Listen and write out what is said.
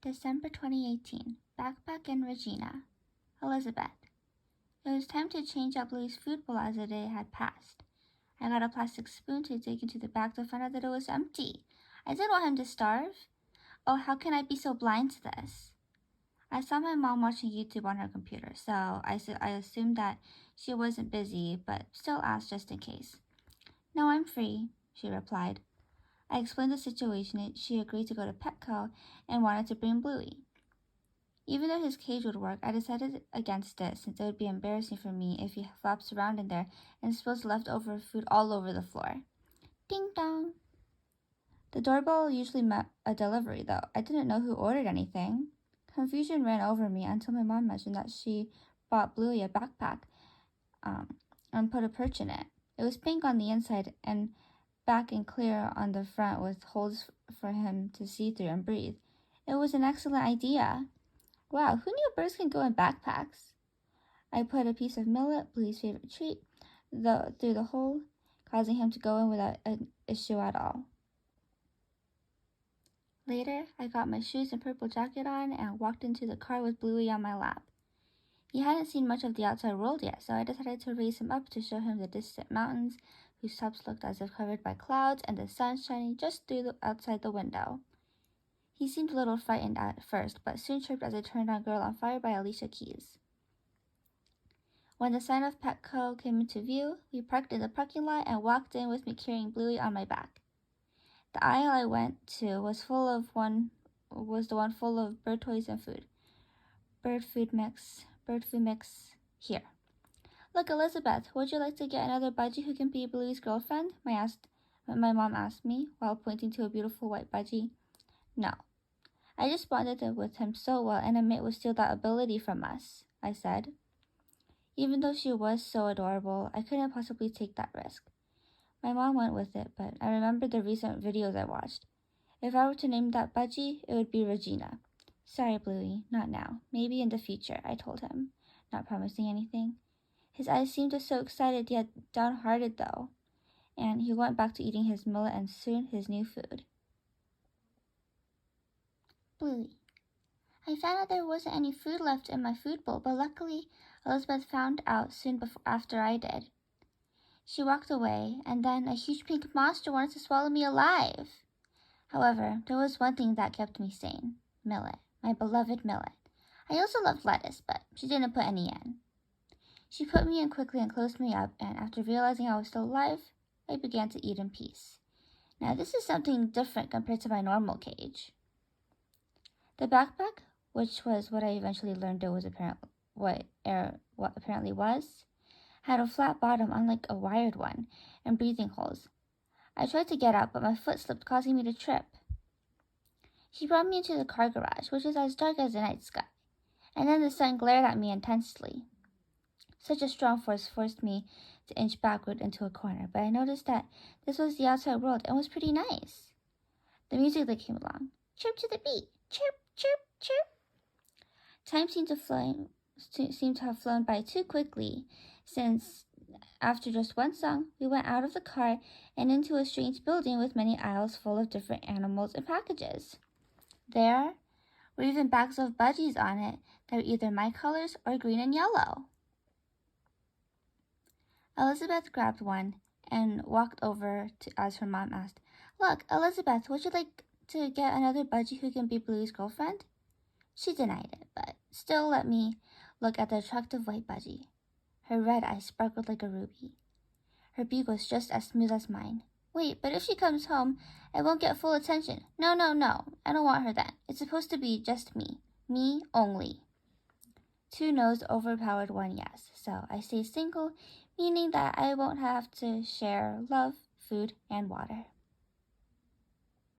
December 2018. Backpack in Regina. Elizabeth. It was time to change up Louie's food bowl as the day had passed. I got a plastic spoon to dig into the bag to find out that it was empty. I didn't want him to starve. Oh, how can I be so blind to this? I saw my mom watching YouTube on her computer, so I assumed that she wasn't busy, but still asked just in case. No, I'm free, she replied. I explained the situation and she agreed to go to Petco and wanted to bring Bluey. Even though his cage would work, I decided against it since it would be embarrassing for me if he flops around in there and spills leftover food all over the floor. Ding dong! The doorbell usually meant a delivery, though. I didn't know who ordered anything. Confusion ran over me until my mom mentioned that she bought Bluey a backpack and put a perch in it. It was pink on the inside and back and clear on the front with holes for him to see through and breathe. It was an excellent idea. Wow, who knew birds can go in backpacks? I put a piece of millet, Bluey's favorite treat, through the hole, causing him to go in without an issue at all. Later, I got my shoes and purple jacket on and walked into the car with Bluey on my lap. He hadn't seen much of the outside world yet, so I decided to raise him up to show him the distant mountains, whose tops looked as if covered by clouds and the sun shining just outside the window. He seemed a little frightened at first, but soon chirped as I turned on Girl on Fire by Alicia Keys. When the sign of Petco came into view, we parked in the parking lot and walked in with me carrying Bluey on my back. The aisle I went to was the one full of bird toys and food. Bird food mix here. Look, Elizabeth, would you like to get another budgie who can be Bluey's girlfriend? My mom asked me while pointing to a beautiful white budgie. No. I just bonded with him so well, and a mate would steal that ability from us, I said. Even though she was so adorable, I couldn't possibly take that risk. My mom went with it, but I remembered the recent videos I watched. If I were to name that budgie, it would be Regina. Sorry, Bluey, not now. Maybe in the future, I told him, not promising anything. His eyes seemed so excited yet downhearted, though, and he went back to eating his millet and soon his new food. Bluey. I found out there wasn't any food left in my food bowl, but luckily Elizabeth found out soon after I did. She walked away, and then a huge pink monster wanted to swallow me alive. However, there was one thing that kept me sane. Millet. My beloved millet. I also loved lettuce, but she didn't put any in. She put me in quickly and closed me up, and after realizing I was still alive, I began to eat in peace. Now this is something different compared to my normal cage. The backpack, which was what I eventually learned it was what apparently was, had a flat bottom unlike a wired one, and breathing holes. I tried to get out, but my foot slipped, causing me to trip. She brought me into the car garage, which is as dark as the night sky, and then the sun glared at me intensely. Such a strong force forced me to inch backward into a corner, but I noticed that this was the outside world and was pretty nice. The music that came along, chirp to the beat, chirp, chirp, chirp. Time seemed to have flown by too quickly, since after just one song, we went out of the car and into a strange building with many aisles full of different animals and packages. There were even bags of budgies on it that were either my colors or green and yellow. Elizabeth grabbed one and walked over as her mom asked, "Look, Elizabeth, would you like to get another budgie who can be Bluey's girlfriend?" She denied it, but still let me look at the attractive white budgie. Her red eyes sparkled like a ruby. Her beak was just as smooth as mine. Wait, but if she comes home, I won't get full attention. No, I don't want her then. It's supposed to be just me. Me only. 2 no's overpowered 1 yes, so I stay single, meaning that I won't have to share love, food, and water.